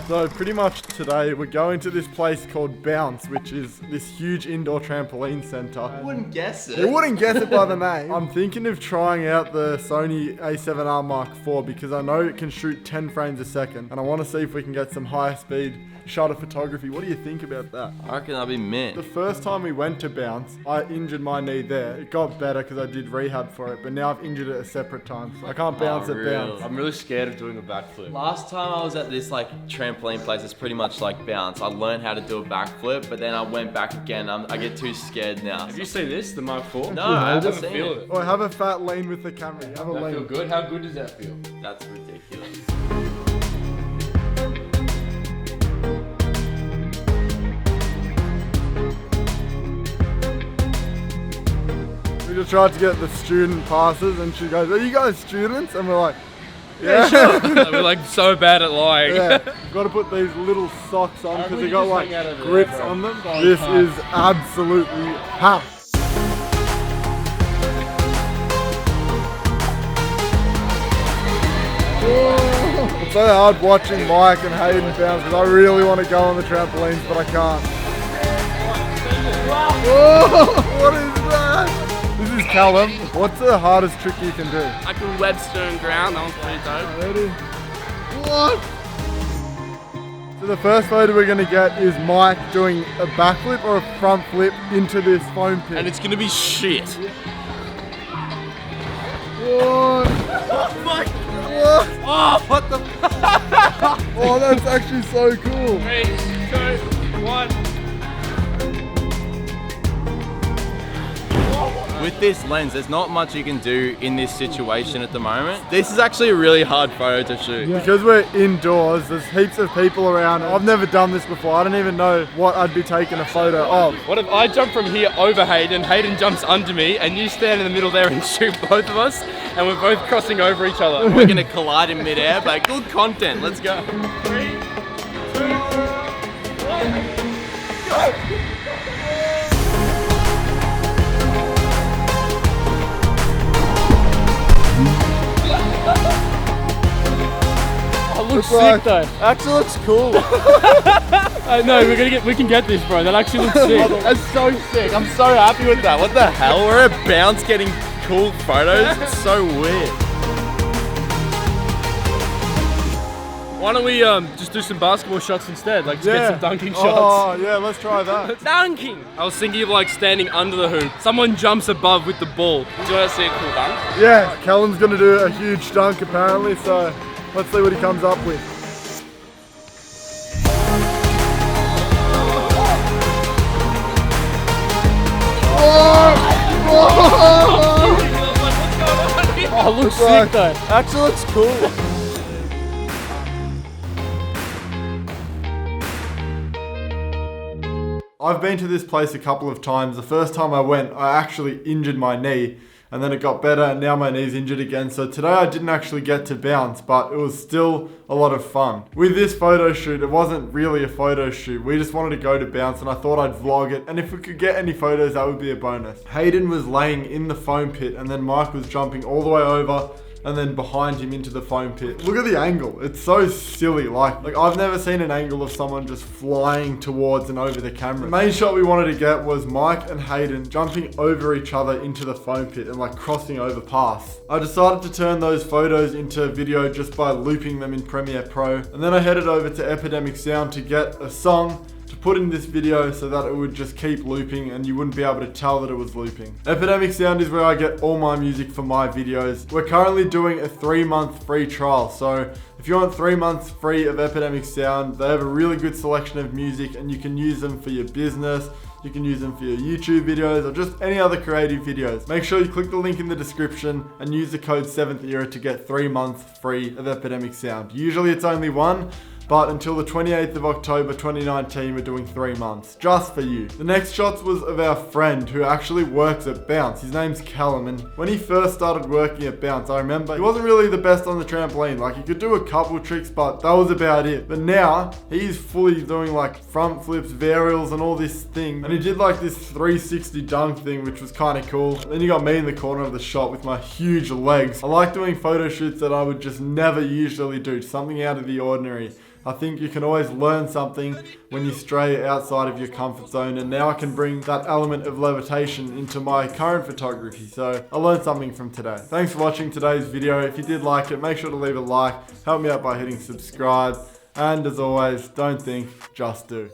So pretty much today we're going to this place called Bounce, which is this huge indoor trampoline center. I wouldn't guess it. You wouldn't guess it by the name. I'm thinking of trying out the Sony A7R Mark IV because I know it can shoot 10 frames a second and I want to see if we can get some high speed shutter photography. What do you think about that? I reckon that'll be mint. The first time we went to Bounce, I injured my knee there. It got better because I did rehab for it, but now I've injured it a separate time. So I can't bounce at Bounce. I'm really scared of doing a backflip. Last time I was at this like trampoline place, it's pretty much like Bounce. I learned how to do a backflip, but then I went back again. I get too scared now. Have you seen this, the Mark IV? No, I haven't Doesn't seen feel it. it. Or have a fat lean with the camera. Have a That lean. feel good? How good does that feel? That's ridiculous. We just tried to get the student passes and she goes, "Are you guys students?" And we're like, Yeah, sure. We're like so bad at lying. yeah. You've got to put these little socks on because they got like hang out over there, grips bro. on them. Oh, This can't. is absolutely hot. It's so hard watching Mike and Hayden bounce because I really want to go on the trampolines, but I can't. Whoa, what is that? This is Callum. What's the hardest trick you can do? I can Webster and ground, that one's pretty dope. Ready? What? So the first photo we're going to get is Mike doing a backflip or a front flip into this foam pit. And it's gonna be shit. What? Oh my god! What? Oh, what the Oh, that's actually so cool. 3, 2, 1. With this lens, there's not much you can do in this situation at the moment. This is actually a really hard photo to shoot. Because we're indoors, there's heaps of people around. I've never done this before. I don't even know what I'd be taking a photo of. What if I jump from here over Hayden, Hayden jumps under me, and you stand in the middle there and shoot both of us, and we're both crossing over each other? We're gonna collide in midair, but good content. Let's go. 3, 2, 1, go! Oh, looks Looks sick though. Actually, looks cool. No, we can get this, bro. That actually looks sick. That's so sick. I'm so happy with that. What the hell? We're at Bounce getting cool photos. It's so weird. Why don't we just do some basketball shots instead? Like just get some dunking shots. Oh, yeah, let's try that. Dunking! I was thinking of like standing under the hoop. Someone jumps above with the ball. Do you want to see a cool dunk? Yeah, Callum's going to do a huge dunk apparently, so let's see what he comes up with. Oh, looks sick though. Actually, looks cool. I've been to this place a couple of times. The first time I went, I actually injured my knee and then it got better and now my knee's injured again. So today I didn't actually get to Bounce, but it was still a lot of fun. With this photo shoot, it wasn't really a photo shoot. We just wanted to go to Bounce and I thought I'd vlog it. And if we could get any photos, that would be a bonus. Hayden was laying in the foam pit and then Mike was jumping all the way over and then behind him into the foam pit. Look at the angle. It's so silly. Like I've never seen an angle of someone just flying towards and over the camera. The main shot we wanted to get was Mike and Hayden jumping over each other into the foam pit and like crossing over past. I decided to turn those photos into video just by looping them in Premiere Pro. And then I headed over to Epidemic Sound to get a song to put in this video so that it would just keep looping and you wouldn't be able to tell that it was looping. Epidemic Sound is where I get all my music for my videos. We're currently doing a 3-month free trial, so if you want 3 months free of Epidemic Sound, they have a really good selection of music and you can use them for your business, you can use them for your YouTube videos or just any other creative videos. Make sure you click the link in the description and use the code 7th Era to get 3 months free of Epidemic Sound. Usually it's only 1, but until the 28th of October 2019, we're doing 3 months, just for you. The next shots was of our friend who actually works at Bounce. His name's Callum, and when he first started working at Bounce, I remember he wasn't really the best on the trampoline. Like, he could do a couple tricks, but that was about it. But now, he's fully doing like front flips, varials, and all this thing. And he did like this 360 dunk thing, which was kind of cool. And then you got me in the corner of the shot with my huge legs. I like doing photo shoots that I would just never usually do, something out of the ordinary. I think you can always learn something when you stray outside of your comfort zone, and now I can bring that element of levitation into my current photography. So I learned something from today. Thanks for watching today's video. If you did like it, make sure to leave a like, help me out by hitting subscribe, and as always, don't think, just do.